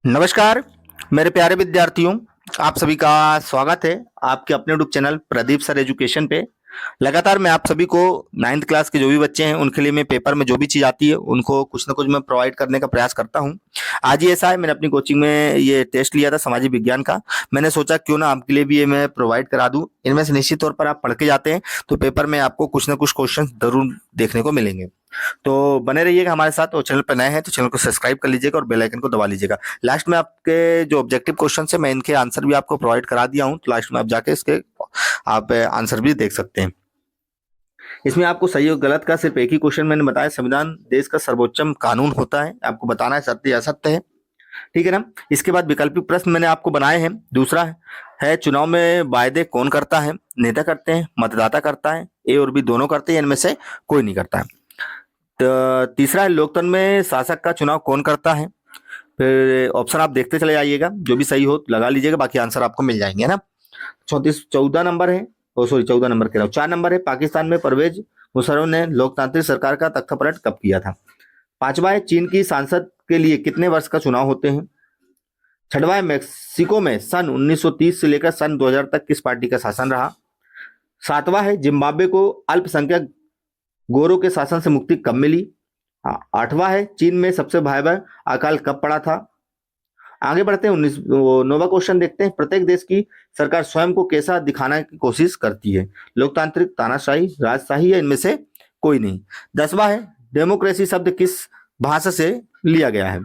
नमस्कार मेरे प्यारे विद्यार्थियों। आप सभी का स्वागत है आपके अपने YouTube channel Pradeep sir education पे। लगातार मैं आप सभी को 9th क्लास के जो भी बच्चे हैं उनके लिए मैं पेपर में जो भी चीज़ आती है उनको कुछ ना कुछ मैं प्रोवाइड करने का प्रयास करता हूं। आज ही ऐसा है, मैंने अपनी कोचिंग में ये टेस्ट लिया था सामाजिक विज्ञान का। मैंने सोचा क्यों ना आपके लिए भी ये मैं प्रोवाइड करा दूं। इनमें से निश्चित तौर पर आप पढ़ के जाते हैं तो पेपर में आपको कुछ ना कुछ क्वेश्चन जरूर देखने को मिलेंगे। तो बने रहिएगा हमारे साथ, और चैनल पर नए हैं तो चैनल को सब्सक्राइब कर लीजिएगा और बेल आइकन को दबा लीजिएगा। लास्ट में आपके जो ऑब्जेक्टिव क्वेश्चन है मैं इनके आंसर भी आपको प्रोवाइड करा दिया हूं, तो लास्ट में आप जाके इसके आप आंसर भी देख सकते हैं। इसमें आपको सही और गलत का सिर्फ एक ही क्वेश्चन मैंने बताया। संविधान देश का सर्वोच्चम कानून होता है, आपको बताना है सत्य या असत्य है, ठीक है ना। इसके बाद वैकल्पिक प्रश्न मैंने आपको बनाए हैं। दूसरा है चुनाव में वायदे कौन करता है, नेता करते हैं, मतदाता करता है, ए और बी दोनों करते हैं, इनमें से कोई नहीं करता है। तो तीसरा है लोकतंत्र में शासक का चुनाव कौन करता है। फिर ऑप्शन आप देखते चले जाइएगा, जो भी सही हो लगा लीजिएगा, बाकी आंसर आपको मिल जाएंगे, है ना। 14 नंबर है, ओ सॉरी 14 नंबर कह रहा हूँ, 4 नंबर है पाकिस्तान में परवेज मुशर्रफ ने लोकतांत्रिक सरकार का तख्ता पलट कब किया था। पांचवा है चीन की सांसद के लिए कितने वर्ष का चुनाव होते हैं। छठवा है मेक्सिको में सन 1930 से लेकर सन 2000 तक किस पार्टी का शासन रहा। सातवां है जिम्बाब्वे को अल्पसंख्यक गोरों के शासन से मुक्ति कब मिली। आठवां है चीन में सबसे भयावह अकाल कब पड़ा था। आगे बढ़ते हैं 9वां क्वेश्चन देखते हैं। प्रत्येक देश की सरकार स्वयं को कैसा दिखाने की कोशिश करती है, लोकतांत्रिक, तानाशाही, राजशाही या इनमें से कोई नहीं। 10वां है डेमोक्रेसी शब्द किस भाषा से लिया गया है।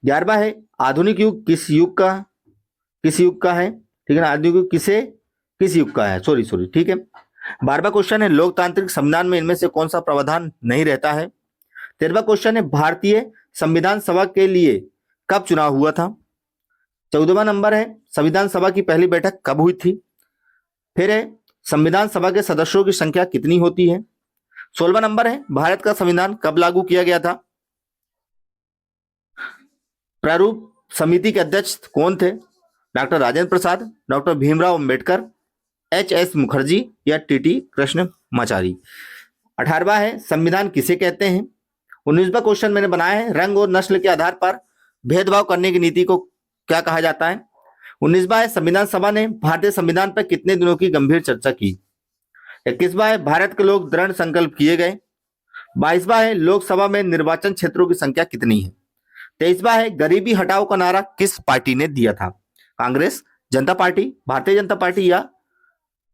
11वां है आधुनिक युग किस युग का है, ठीक है ना। आधुनिक युग किस युग का है, सॉरी सॉरी, ठीक है। 12वां क्वेश्चन है लोकतांत्रिक संविधान में इनमें से कौन सा प्रावधान नहीं रहता है। 13वां क्वेश्चन है भारतीय संविधान सभा के लिए कब चुनाव हुआ था। 14वां नंबर है संविधान सभा की पहली बैठक कब हुई थी। फिर है संविधान सभा के सदस्यों की संख्या कितनी होती है। 16वां नंबर है भारत का संविधान कब लागू किया गया था। प्रारूप समिति के अध्यक्ष कौन थे, doctor Rajendra Prasad, doctor Bhimrao Ambedkar, HS. Mukherjee या टी.टी. कृष्णमाचारी। 18वां है संविधान किसे कहते हैं। 19वां क्वेश्चन मैंने बनाया है रंग और नस्ल के आधार पर भेदभाव करने की नीति को क्या कहा जाता है। 19वां है संविधान सभा ने भारतीय संविधान पर कितने दिनों की गंभीर चर्चा की। 21वां है भारत के लोग दृढ़ संकल्प किए गए। 22वां है लोकसभा में निर्वाचन क्षेत्रों की संख्या कितनी है। 23वां है गरीबी हटाओ का नारा किस पार्टी ने दिया था, कांग्रेस, जनता पार्टी, भारतीय जनता पार्टी या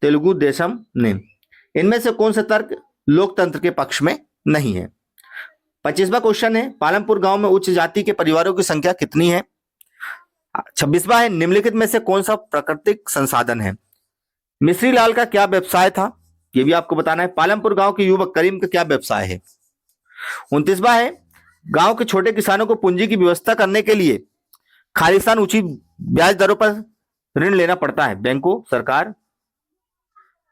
तेलुगु देशम ने। इनमें से कौन सा तर्क लोकतंत्र के पक्ष में नहीं है। 25वां क्वेश्चन है पालमपुर गांव में उच्च जाति के परिवारों की संख्या कितनी है। 26वां है निम्नलिखित में से कौन सा प्राकृतिक संसाधन है। मिश्री लाल का क्या व्यवसाय था, यह भी आपको बताना है। पालमपुर गांव के युवक करीम का क्या व्यवसाय है। 29वां है गांव के छोटे किसानों को पूंजी की व्यवस्था करने के लिए खालिस्तान ऊंची ब्याज दरों पर ऋण लेना पड़ता है, बैंकों, सरकार,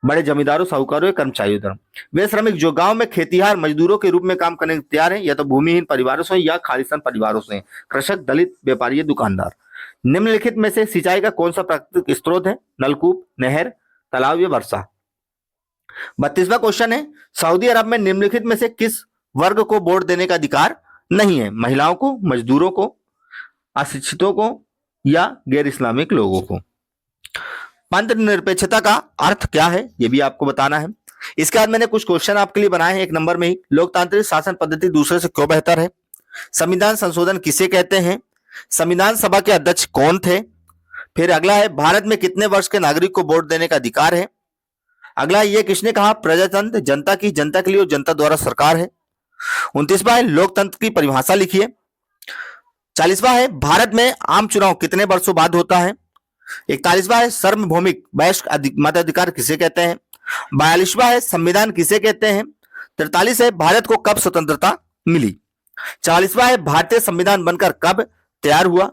बड़े जमींदारों, साहूकारों या कर्मचारियों द्वारा। वे श्रमिक जो गांव में खेतीहार मजदूरों के रूप में काम करने को तैयार हैं, या तो भूमिहीन परिवारों से या खालिस्तान परिवारों से, कृषक, दलित, व्यापारी, दुकानदार। निम्नलिखित में से सिंचाई का कौन सा प्राकृतिक स्रोत है, नलकूप, नहर, तालाब या वर्षा। 32वां क्वेश्चन है सऊदी अरब में निम्नलिखित में से किस वर्ग को वोट देने का अधिकार नहीं है, महिलाओं को, मजदूरों को, अशिक्षितों को या गैर इस्लामिक लोगों को। पंथ निरपेक्षता का अर्थ क्या है, यह भी आपको बताना है। इसके बाद मैंने कुछ क्वेश्चन आपके लिए बनाए हैं 1 नंबर में ही। लोकतांत्रिक शासन पद्धति दूसरे से क्यों बेहतर है। संविधान संशोधन किसे कहते हैं। संविधान सभा के अध्यक्ष कौन थे। फिर अगला है भारत में कितने वर्ष के नागरिक को वोट देने का अधिकार है। अगला ये किसने कहा प्रजातंत्र जनता की, जनता के लिए और जनता द्वारा सरकार है। 29वां है लोकतंत्र की परिभाषा लिखिए। 40वां है भारत में आम चुनाव कितने वर्षों बाद होता है। 41वां है सार्वभौमिक वयस्क मताधिकार किसे कहते हैं। 42वां है संविधान किसे कहते हैं। 43 है भारत को कब स्वतंत्रता मिली। 40वां है भारतीय संविधान बनकर कब तैयार हुआ।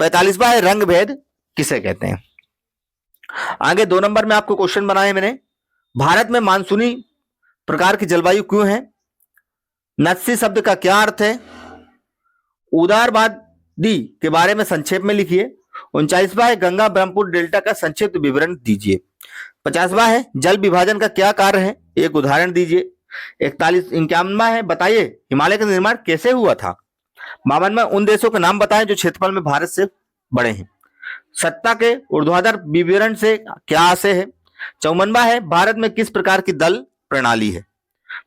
45वां है रंग भेद किसे कहते हैं। आगे 2 नंबर में आपको क्वेश्चन बनाए मैंने। भारत में मानसूनी प्रकार की जलवायु क्यों है। नत्सी शब्द का क्या अर्थ है। उदारवादी के बारे में संक्षेप में लिखिए। 39वां है गंगा ब्रह्मपुत्र डेल्टा का संक्षिप्त विवरण दीजिए। 50वां है जल विभाजन का क्या कार्य है, एक उदाहरण दीजिए। 51वां है बताइए हिमालय का निर्माण कैसे हुआ था। 52वां, उन देशों के नाम बताएं जो क्षेत्रफल में भारत से बड़े हैं। सत्ता के ऊर्ध्वाधर विवरण से क्या आशय है। 54वां है, भारत में किस प्रकार की दल प्रणाली है।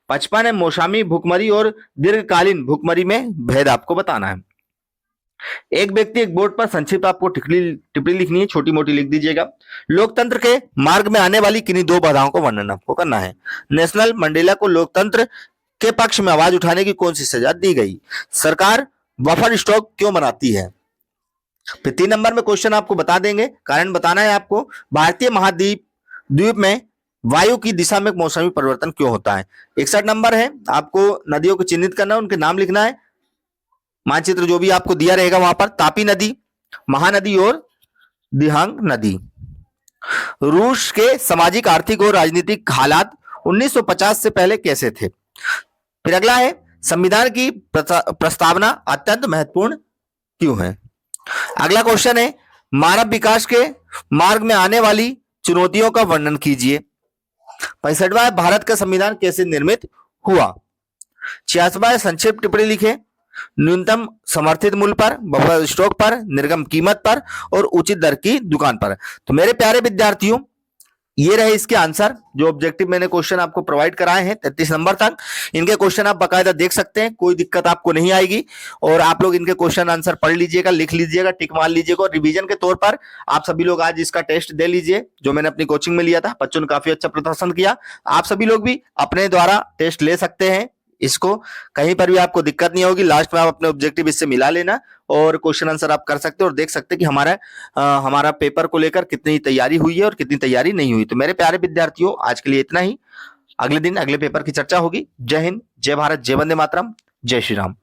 55 है, मौसमी भुखमरी और दीर्घकालीन भुखमरी में भेद आपको बताना है। एक व्यक्ति एक बोर्ड पर संक्षिप्त आपको टिप्पणी लिखनी है, छोटी मोटी लिख दीजिएगा। लोकतंत्र के मार्ग में आने वाली किन्हीं दो बाधाओं को वर्णन आपको करना है। नेशनल मंडेला को लोकतंत्र के पक्ष में आवाज उठाने की कौन सी सजा दी गई। सरकार बफर स्टॉक क्यों बनाती है। फिर 3 नंबर में क्वेश्चन आपको बता देंगे, कारण बताना है आपको। भारतीय महाद्वीप द्वीप में वायु की दिशा में मौसमी परिवर्तन क्यों होता है। 61 नंबर है, आपको नदियों को चिन्हित करना है, उनके नाम लिखना है। मानचित्र जो भी आपको दिया रहेगा वहां पर तापी नदी, महानदी और दिहांग नदी। रूस के सामाजिक, आर्थिक और राजनीतिक हालात 1950 से पहले कैसे थे। फिर अगला है, संविधान की प्रस्तावना अत्यंत महत्वपूर्ण क्यों है। अगला क्वेश्चन है, मानव विकास के मार्ग में आने वाली चुनौतियों का वर्णन कीजिए। 65वां है, भारत का संविधान कैसे निर्मित हुआ। 86वां है, संक्षिप्त टिप्पणी लिखे। न्यूनतम समर्थित मूल्य पर, बफर स्टॉक पर, निर्गम कीमत पर और उचित दर की दुकान पर। तो मेरे प्यारे विद्यार्थियों, ये रहे इसके आंसर जो ऑब्जेक्टिव मैंने क्वेश्चन आपको प्रोवाइड कराए हैं 33 नंबर तक। इनके क्वेश्चन आप बकायदा देख सकते हैं, कोई दिक्कत आपको नहीं आएगी। और आप लोग इनके क्वेश्चन आंसर पढ़ लीजिएगा, लिख लीजिएगा, टिक मार लीजिएगा। और रिवीजन के तौर पर आप सभी लोग आज इसका टेस्ट दे लीजिए, जो मैंने अपनी कोचिंग में लिया था। बच्चों ने काफी अच्छा प्रदर्शन किया। आप सभी लोग भी अपने द्वारा टेस्ट ले सकते हैं इसको, कहीं पर भी आपको दिक्कत नहीं होगी। लास्ट में आप अपने ऑब्जेक्टिव इससे मिला लेना और क्वेश्चन आंसर आप कर सकते हो और देख सकते हैं कि हमारा पेपर को लेकर कितनी तैयारी हुई है और कितनी तैयारी नहीं हुई। तो मेरे प्यारे विद्यार्थियों, आज के लिए इतना ही। अगले दिन अगले पेपर की चर्चा होगी। जय हिंद, जय भारत, जय वंदे मातरम, जय श्री राम।